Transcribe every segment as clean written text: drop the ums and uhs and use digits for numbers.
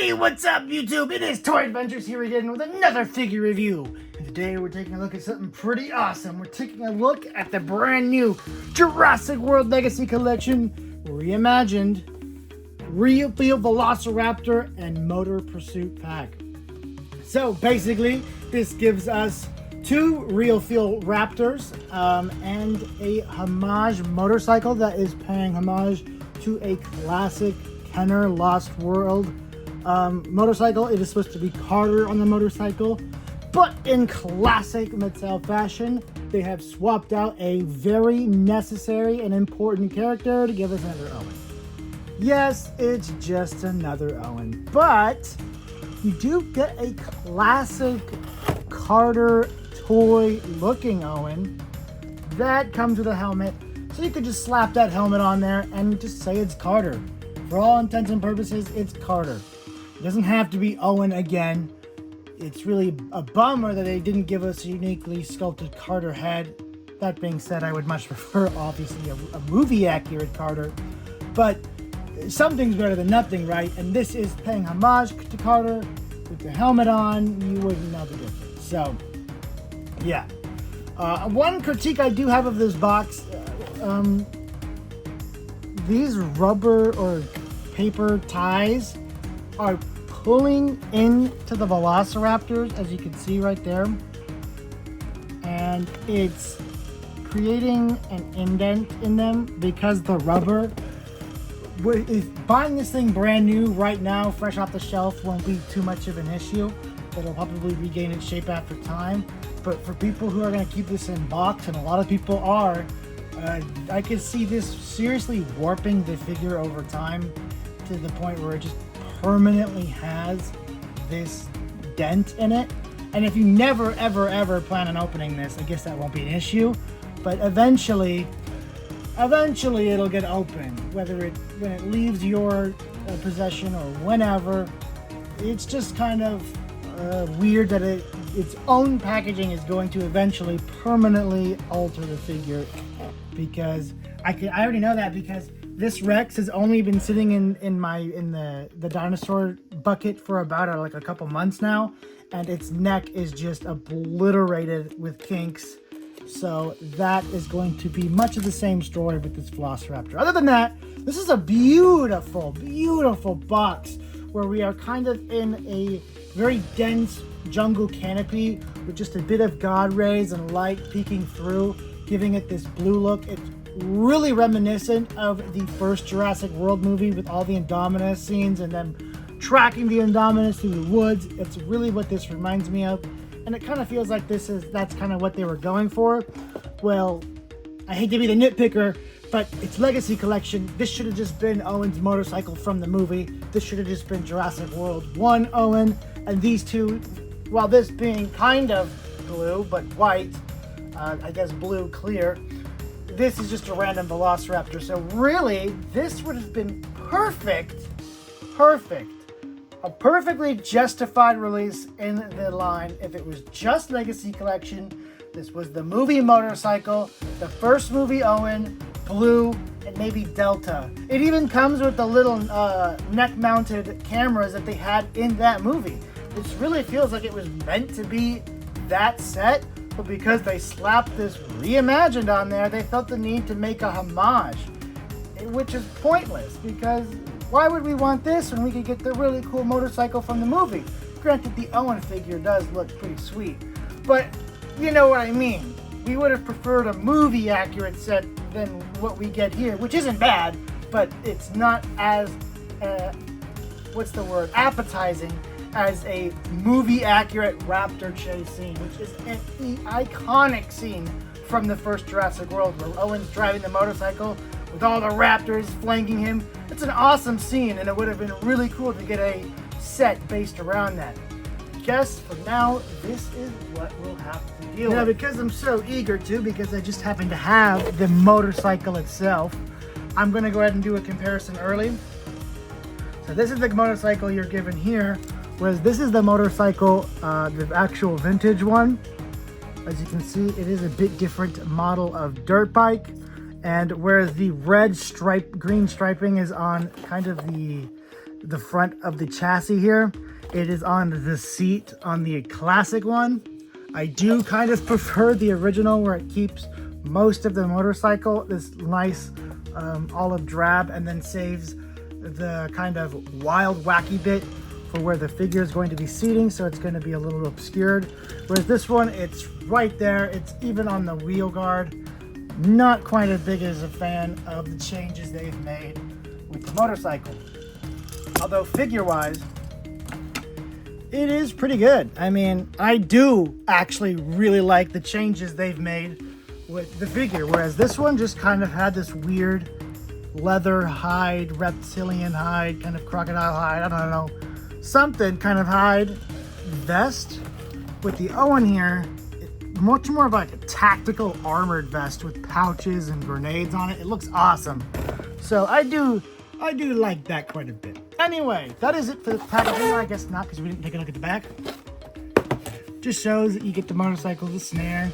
Hey, what's up, YouTube? It is Toy Adventures here again with another figure review. And today we're taking a look at something pretty awesome. We're taking a look at the brand new Jurassic World Legacy Collection Reimagined Real Feel Velociraptor and Motor Pursuit Pack. So basically, this gives us two Real Feel Raptors and a homage motorcycle that is paying homage to a classic Kenner Lost World motorcycle. It is supposed to be Carter on the motorcycle, but in classic Mattel fashion, they have swapped out a very necessary and important character to give us another Owen. Yes, it's just another Owen, but you do get a classic Carter toy looking Owen that comes with a helmet, so you could just slap that helmet on there and just say it's Carter. For all intents and purposes, it's Carter. It doesn't have to be Owen again. It's really a bummer that they didn't give us a uniquely sculpted Carter head. That being said, I would much prefer, obviously, a movie-accurate Carter. But something's better than nothing, right? And this is paying homage to Carter. With the helmet on, you wouldn't know the difference. So, yeah. One critique I do have of this box, these rubber or paper ties are pulling into the Velociraptors, as you can see right there, and it's creating an indent in them because the rubber. Buying this thing brand new right now, fresh off the shelf, won't be too much of an issue. It'll probably regain its shape after time. But for people who are going to keep this in box, and a lot of people are, I could see this seriously warping the figure over time to the point where it just permanently has this dent in it. And if you never, ever plan on opening this, I guess that won't be an issue. But eventually it'll get opened, when it leaves your possession or whenever. It's just kind of weird that its own packaging is going to eventually permanently alter the figure, because I already know that because this Rex has only been sitting in the dinosaur bucket for about a couple months now, and its neck is just obliterated with kinks. So that is going to be much of the same story with this Velociraptor. Other than that, this is a beautiful, beautiful box where we are kind of in a very dense jungle canopy with just a bit of God rays and light peeking through, giving it this blue look. It's really reminiscent of the first Jurassic World movie with all the Indominus scenes and them tracking the Indominus through the woods. It's really what this reminds me of. And it kind of feels like that's kind of what they were going for. Well, I hate to be the nitpicker, but it's Legacy Collection. This should have just been Owen's motorcycle from the movie. This should have just been Jurassic World 1 Owen. And these two, while this being kind of blue, but white, I guess blue clear, this is just a random Velociraptor. So really, this would have been perfect. A perfectly justified release in the line if it was just Legacy Collection. This was the movie motorcycle, the first movie Owen, blue, and maybe Delta. It even comes with the little neck-mounted cameras that they had in that movie. It really feels like it was meant to be that set, but because they slapped this Reimagined on there, they felt the need to make a homage, which is pointless because why would we want this when we could get the really cool motorcycle from the movie? Granted, the Owen figure does look pretty sweet, but you know what I mean. We would have preferred a movie-accurate set than what we get here, which isn't bad, but it's not as, appetizing as a movie-accurate Raptor chase scene, which is an iconic scene from the first Jurassic World, where Owen's driving the motorcycle with all the raptors flanking him. It's an awesome scene, and it would have been really cool to get a set based around that. Guess for now, this is what we'll have to deal with. Now, because I'm so eager to, because I just happen to have the motorcycle itself, I'm going to go ahead and do a comparison early. So this is the motorcycle you're given here, whereas this is the motorcycle, the actual vintage one. As you can see, it is a bit different model of dirt bike. And whereas the red green striping is on kind of the the front of the chassis here. It is on the seat on the classic one. I do kind of prefer the original where it keeps most of the motorcycle, this nice olive drab, and then saves the kind of wild wacky bit for where the figure is going to be seating, so it's going to be a little obscured. Whereas this one, it's right there. It's even on the wheel guard. Not quite as big as a fan of the changes they've made with the motorcycle. Although figure-wise, it is pretty good. I mean, I do actually really like the changes they've made with the figure, whereas this one just kind of had this weird leather hide, reptilian hide, kind of crocodile hide, I don't know, something kind of hide vest. With the Owen here, much more of like a tactical armored vest with pouches and grenades on it. It looks awesome. So I do like that quite a bit. Anyway, that is it for the packaging. I guess not, because we didn't take a look at the back. Just shows that you get the motorcycle, the snare,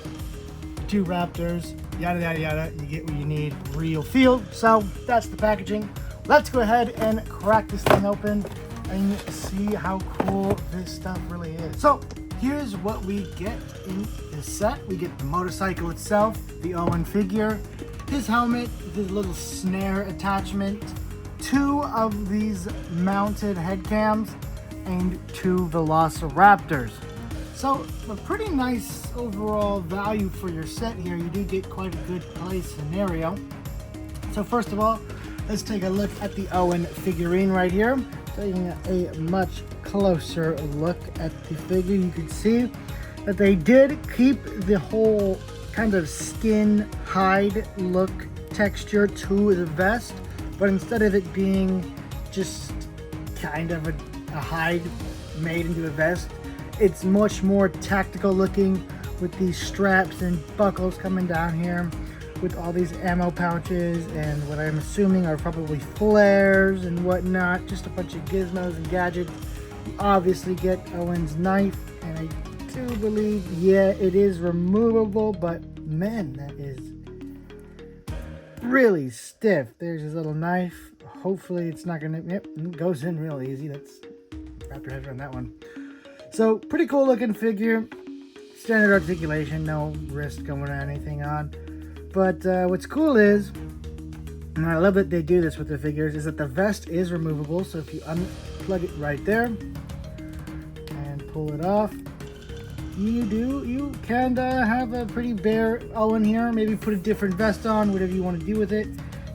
the two Raptors, yada yada yada. You get what you need, real feel. So that's the packaging. Let's go ahead and crack this thing open and see how cool this stuff really is. So here's what we get in this set. We get the motorcycle itself, the Owen figure, his helmet, his little snare attachment, 2 of these mounted head cams, and 2 Velociraptors. So a pretty nice overall value for your set here. You do get quite a good play scenario. So first of all, let's take a look at the Owen figurine right here. Taking a much closer look at the figure, you can see that they did keep the whole kind of skin hide look texture to the vest, but instead of it being just kind of a hide made into a vest, it's much more tactical looking with these straps and buckles coming down here with all these ammo pouches and what I'm assuming are probably flares and whatnot, just a bunch of gizmos and gadgets. You obviously get Owen's knife, and I do believe, yeah, it is removable, but man, that is really stiff. There's his little knife. Hopefully it's not gonna, yep, it goes in real easy. Let's wrap your head around that one. So pretty cool looking figure. Standard articulation, no wrist going or anything on. But what's cool is, and I love that they do this with the figures, is that the vest is removable. So if you unplug it right there and pull it off, you can have a pretty bare Owen here. Maybe put a different vest on, whatever you want to do with it.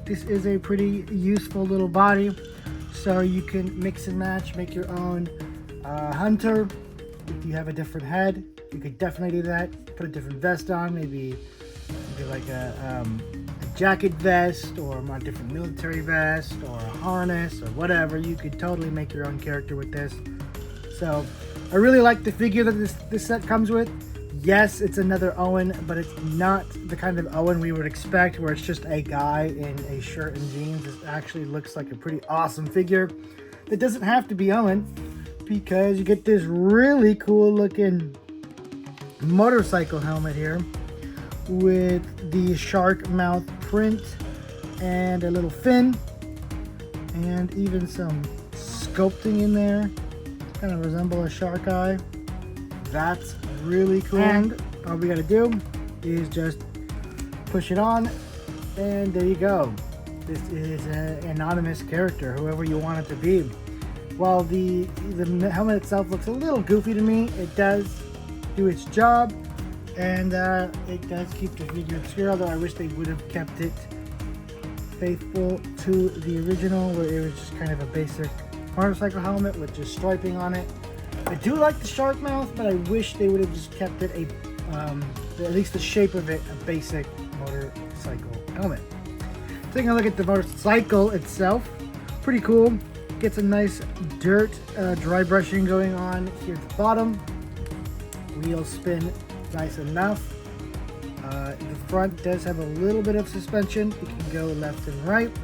This is a pretty useful little body, so you can mix and match, make your own hunter. If you have a different head, you could definitely do that. Put a different vest on, maybe like a jacket vest, or a different military vest, or a harness, or whatever. You could totally make your own character with this. So I really like the figure that this set comes with. Yes, it's another Owen, but it's not the kind of Owen we would expect, where it's just a guy in a shirt and jeans. This actually looks like a pretty awesome figure. It doesn't have to be Owen, because you get this really cool looking motorcycle helmet here with the shark mouth print and a little fin, and even some sculpting in there, kind of resemble a shark eye. That's really cool. And all we gotta do is just push it on, and there you go. This is an anonymous character, whoever you want it to be. While the helmet itself looks a little goofy to me, it does do its job, and it does keep the figure obscure, although I wish they would have kept it faithful to the original, where it was just kind of a basic motorcycle helmet with just striping on it. I do like the shark mouth, but I wish they would have just kept it at least the shape of it, a basic motorcycle helmet. Taking a look at the motorcycle itself, pretty cool. Gets a nice dirt dry brushing going on here at the bottom. Wheel spin nice enough. The front does have a little bit of suspension. It can go left and right.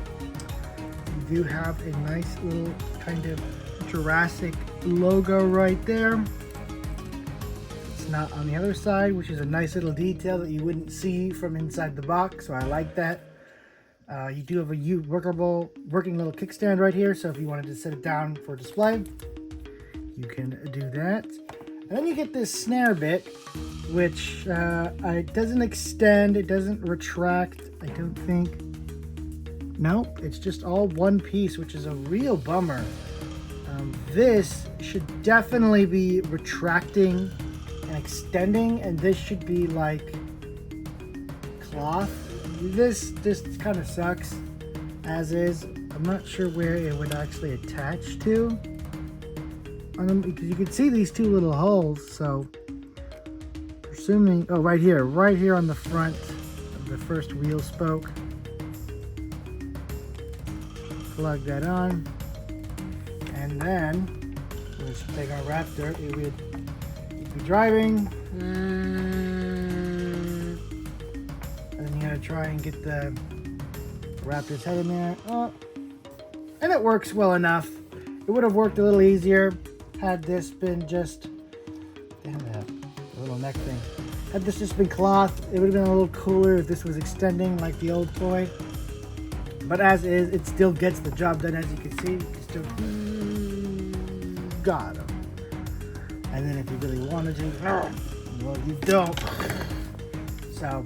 You do have a nice little kind of Jurassic logo right there. It's not on the other side, which is a nice little detail that you wouldn't see from inside the box, so I like that. You do have a working little kickstand right here, so if you wanted to set it down for display, you can do that. And then you get this snare bit, which it doesn't extend, it doesn't retract, I don't think. Nope, it's just all one piece, which is a real bummer. This should definitely be retracting and extending, and this should be like cloth. This kind of sucks as is. I'm not sure where it would actually attach to. Because you can see these two little holes, so presuming, oh, right here on the front of the first wheel spoke. Plug that on, and then let's take our Raptor. It would be driving, and then you gotta try and get the Raptor's head in there. Oh, and it works well enough. It would have worked a little easier had this been just, damn that little neck thing. Had this just been cloth, it would have been a little cooler if this was extending like the old toy. But as is, it still gets the job done. As you can see, you still got him. And then if you really wanted to, well, you don't. So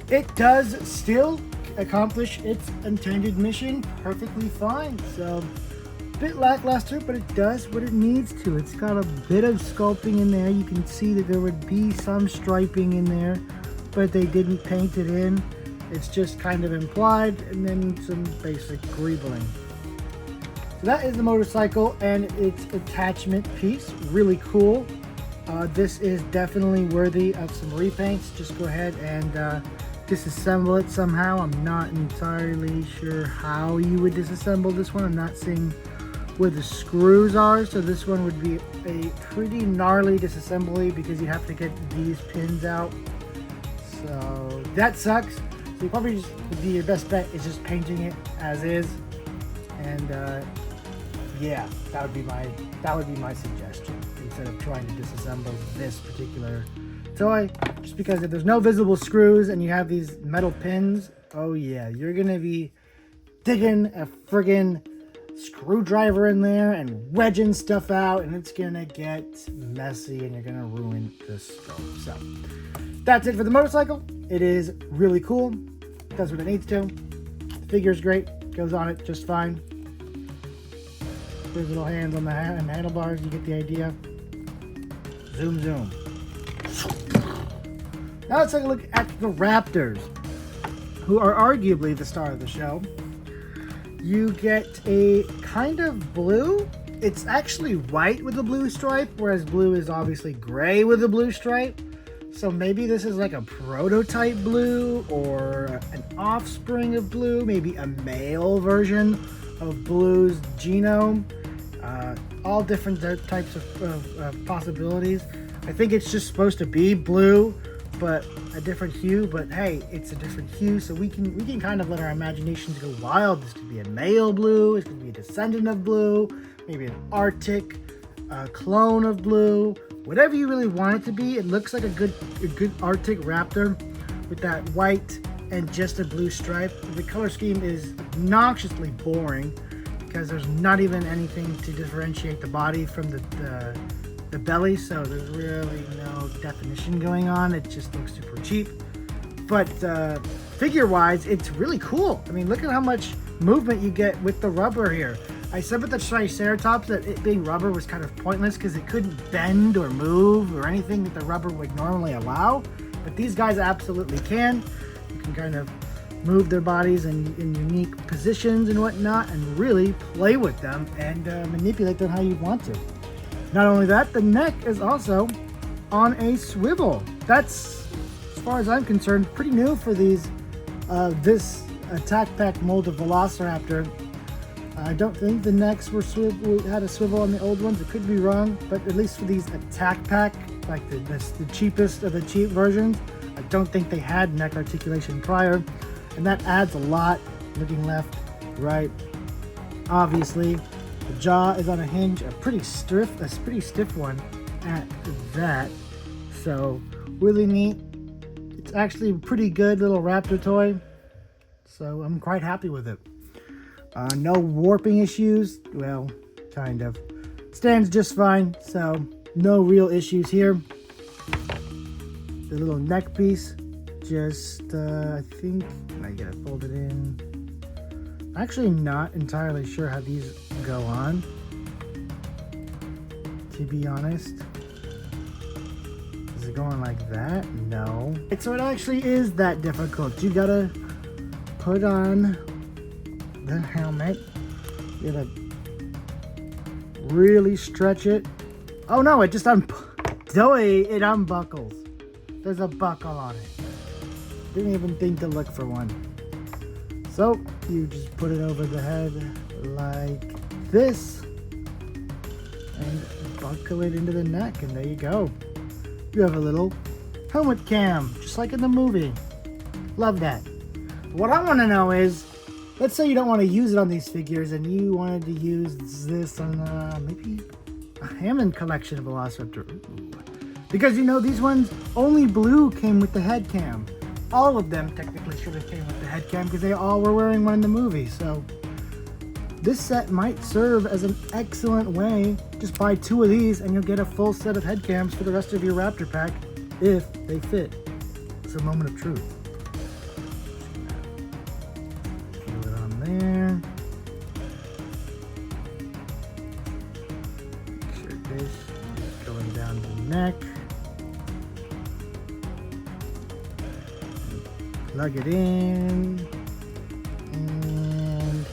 it does still accomplish its intended mission perfectly fine. So a bit lackluster, but it does what it needs to. It's got a bit of sculpting in there. You can see that there would be some striping in there, but they didn't paint it in. It's just kind of implied, and then some basic greebling. So that is the motorcycle and its attachment piece. Really cool. This is definitely worthy of some repaints. Just go ahead and disassemble it somehow. I'm not entirely sure how you would disassemble this one. I'm not seeing where the screws are, so this one would be a pretty gnarly disassembly because you have to get these pins out. So that sucks. So you probably just would be your best bet is just painting it as is, and yeah, that would be my suggestion instead of trying to disassemble this particular toy. Just because if there's no visible screws and you have these metal pins, oh yeah, you're gonna be digging a friggin' screwdriver in there and wedging stuff out, and it's gonna get messy and you're gonna ruin the scope. So that's it for the motorcycle. It is really cool. Does what it needs to. The figure's great. Goes on it just fine. There's little hands on the handlebars. You get the idea. Zoom, zoom. Now let's take a look at the Raptors, who are arguably the star of the show. You get a kind of blue. It's actually white with a blue stripe, whereas blue is obviously gray with a blue stripe. So maybe this is like a prototype blue or an offspring of blue, maybe a male version of blue's genome. All different types of possibilities. I think it's just supposed to be blue, but a different hue. But hey, it's a different hue, so we can kind of let our imaginations go wild. This could be a male blue. It could be a descendant of blue. Maybe an Arctic clone of blue. Whatever you really want it to be, it looks like a good Arctic Raptor with that white and just a blue stripe. The color scheme is obnoxiously boring because there's not even anything to differentiate the body from the belly, so there's really no definition going on. It just looks super cheap. But figure-wise, it's really cool. I mean, look at how much movement you get with the rubber here. I said with the Triceratops that it being rubber was kind of pointless because it couldn't bend or move or anything that the rubber would normally allow. But these guys absolutely can. You can kind of move their bodies in unique positions and whatnot and really play with them and manipulate them how you want to. Not only that, the neck is also on a swivel. That's, as far as I'm concerned, pretty new for these this attack pack mold of Velociraptor. I don't think the necks had a swivel on the old ones. It could be wrong, but at least for these attack pack, like the cheapest of the cheap versions, I don't think they had neck articulation prior, and that adds a lot. Looking left, right. Obviously, the jaw is on a hinge, a pretty stiff one at that. So really neat. It's actually a pretty good little Raptor toy. So I'm quite happy with it. No warping issues. Well, kind of. Stands just fine, so no real issues here. The little neck piece, just I think I gotta fold it in. Actually, not entirely sure how these go on, to be honest. Is it going like that? No. So it actually is that difficult. You gotta put on the helmet. You gotta really stretch it. Oh no, it just it unbuckles. There's a buckle on it. Didn't even think to look for one. So you just put it over the head like this and buckle it into the neck, and there you go. You have a little helmet cam, just like in the movie. Love that. What I want to know is, let's say you don't want to use it on these figures and you wanted to use this on maybe a Hammond collection of Velociraptor. Ooh. Because you know, these ones, only blue came with the head cam. All of them technically should have came with the head cam because they all were wearing one in the movie. So this set might serve as an excellent way. Just buy 2 of these and you'll get a full set of head cams for the rest of your Raptor pack if they fit. It's a moment of truth. Put it on there. Make sure this is going down the neck. Plug it in. And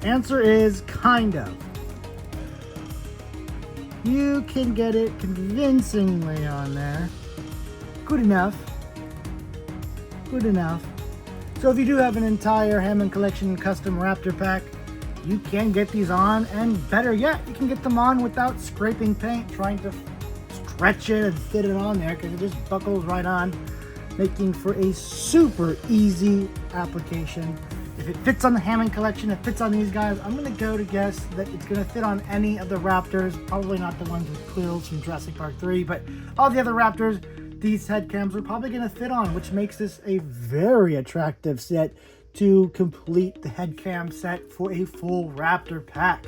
the answer is kind of. You can get it convincingly on there. Good enough. Good enough. So if you do have an entire Hammond Collection custom Raptor pack, you can get these on, and better yet, you can get them on without scraping paint, trying to stretch it and fit it on there, because it just buckles right on, making for a super easy application. If it fits on the Hammond Collection, it fits on these guys, I'm going to go to guess that it's going to fit on any of the Raptors. Probably not the ones with quills from Jurassic Park 3, but all the other Raptors, these head cams are probably going to fit on, which makes this a very attractive set to complete the head cam set for a full Raptor pack.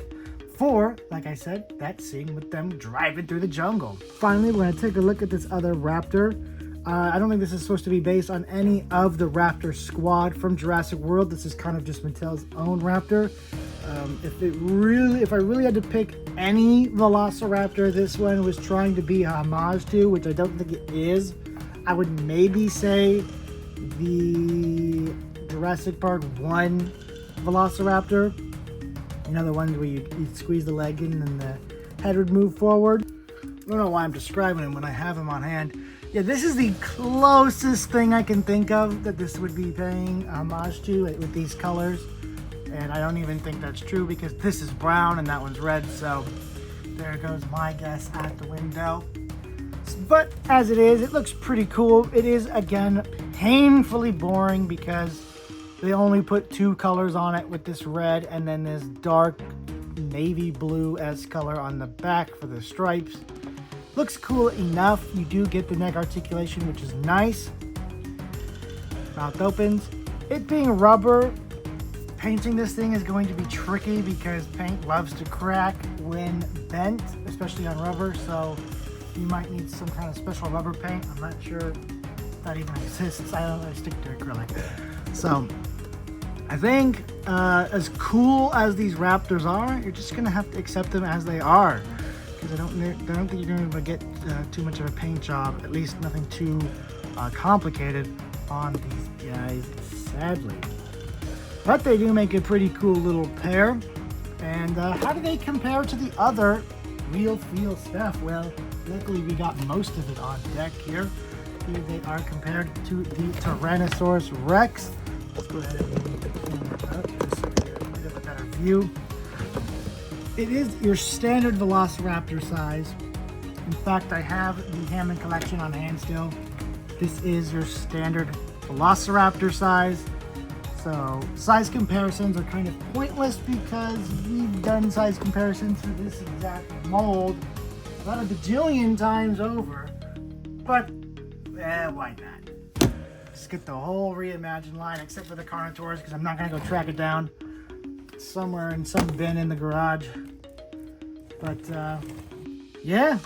For, like I said, that scene with them driving through the jungle. Finally, we're going to take a look at this other Raptor. I don't think this is supposed to be based on any of the Raptor squad from Jurassic World. This is kind of just Mattel's own Raptor. If I really had to pick any Velociraptor this one was trying to be a homage to, which I don't think it is, I would maybe say the Jurassic Park 1 Velociraptor. You know, the ones where you squeeze the leg in and the head would move forward. I don't know why I'm describing him when I have him on hand. Yeah, this is the closest thing I can think of that this would be paying homage to with these colors. And I don't even think that's true because this is brown and that one's red. So there goes my guess out the window. But as it is, it looks pretty cool. It is, again, painfully boring because they only put 2 colors on it with this red and then this dark navy blue-esque color on the back for the stripes. Looks cool enough. You do get the neck articulation, which is nice. Mouth opens. It being rubber, painting this thing is going to be tricky because paint loves to crack when bent, especially on rubber. So you might need some kind of special rubber paint. I'm not sure if that even exists. I stick to acrylic. So I think as cool as these Raptors are, you're just going to have to accept them as they are. I don't think you're going to get too much of a paint job, at least nothing too complicated on these guys, sadly. But they do make a pretty cool little pair. And how do they compare to the other real feel stuff? Well, luckily we got most of it on deck here. Here they are compared to the Tyrannosaurus Rex. Let's go ahead and move the camera up just so we get a bit of a better view. It is your standard Velociraptor size. In fact, I have the Hammond Collection on hand still. This is your standard Velociraptor size. So size comparisons are kind of pointless because we've done size comparisons for this exact mold about a bajillion times over. But why not? just get the whole Reimagined line except for the Carnotaurs because I'm not going to go track it down. It's somewhere in some bin in the garage. But yeah,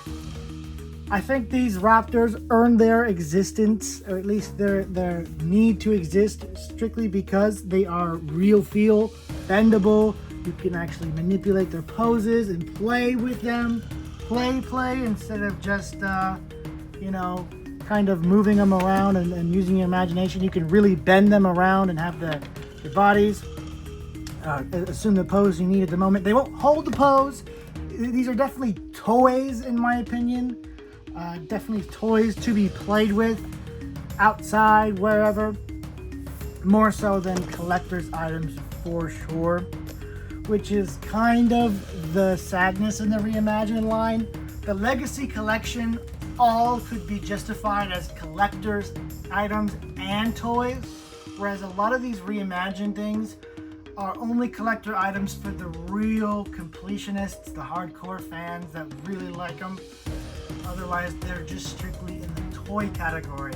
I think these Raptors earned their existence, or at least their need to exist, strictly because they are real feel, bendable. You can actually manipulate their poses and play with them. Play instead of just, you know, kind of moving them around and using your imagination. You can really bend them around and have their bodies assume the pose you need at the moment. They won't hold the pose. These are definitely toys, in my opinion. Definitely toys to be played with outside, wherever. More so than collector's items for sure. Which is kind of the sadness in the Reimagined line. The Legacy Collection all could be justified as collector's items and toys, whereas a lot of these Reimagined things are only collector items for the real completionists, the hardcore fans that really like them. Otherwise, they're just strictly in the toy category.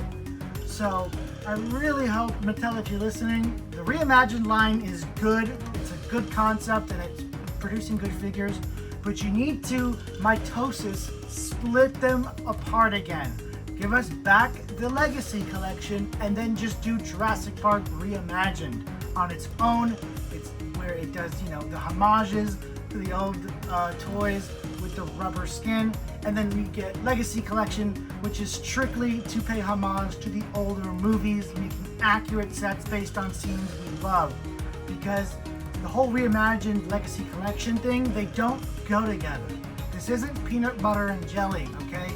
So I really hope, Mattel, if you're listening, the Reimagined line is good. It's a good concept and it's producing good figures, but you need to mitosis, split them apart again. Give us back the Legacy Collection and then just do Jurassic Park Reimagined on its own. It's where it does, you know, the homages to the old toys with the rubber skin. And then we get Legacy Collection, which is strictly to pay homage to the older movies, making accurate sets based on scenes we love. Because the whole Reimagined Legacy Collection thing, they don't go together. This isn't peanut butter and jelly, okay?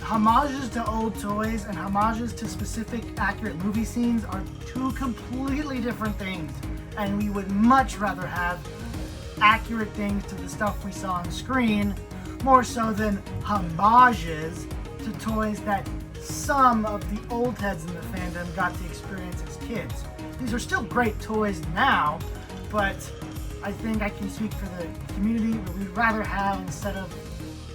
Homages to old toys and homages to specific accurate movie scenes are two completely different things. And we would much rather have accurate things to the stuff we saw on screen, more so than homages to toys that some of the old heads in the fandom got to experience as kids. These are still great toys now, but I think I can speak for the community, but we'd rather have, instead of,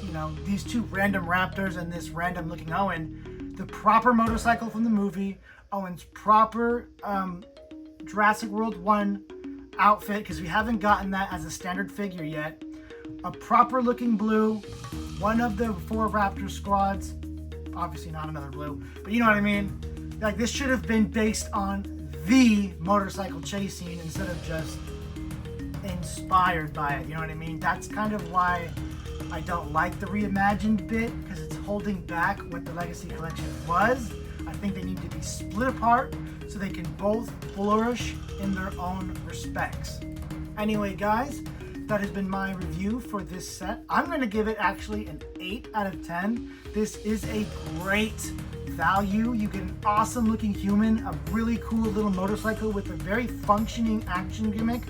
you know, these two random Raptors and this random looking Owen, the proper motorcycle from the movie, Owen's proper Jurassic World 1 outfit, because we haven't gotten that as a standard figure yet. A proper looking blue, one of the 4 Raptor squads, obviously not another blue, but you know what I mean? Like, this should have been based on the motorcycle chase scene instead of just inspired by it, you know what I mean? That's kind of why I don't like the Reimagined bit, because it's holding back what the Legacy Collection was. I think they need to be split apart so they can both flourish in their own respects. Anyway, guys, that has been my review for this set. I'm going to give it actually an 8 out of 10. This is a great value. You get an awesome looking human, a really cool little motorcycle with a very functioning action gimmick,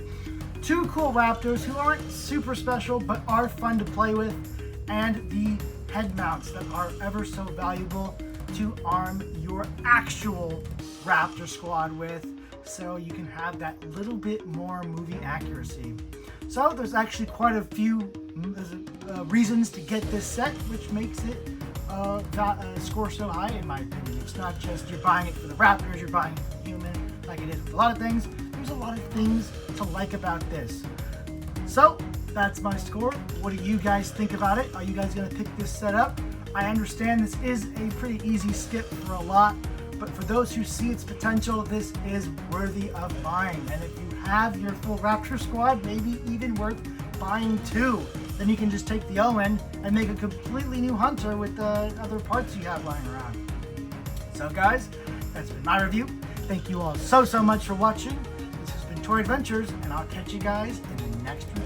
2 cool Raptors who aren't super special but are fun to play with, and the head mounts that are ever so valuable to arm your actual Raptor squad with, so you can have that little bit more movie accuracy. So there's actually quite a few reasons to get this set, which makes it score so high in my opinion. It's not just you're buying it for the Raptors, you're buying it for the human, like it is with a lot of things. There's a lot of things to like about this. So that's my score. What do you guys think about it? Are you guys going to pick this set up? I understand this is a pretty easy skip for a lot, but for those who see its potential, this is worthy of buying. And if you have your full Raptor squad, maybe even worth buying 2. Then you can just take the Owen and make a completely new hunter with the other parts you have lying around. So guys, that's been my review. Thank you all so much for watching. This has been Toy Adventures, and I'll catch you guys in the next review.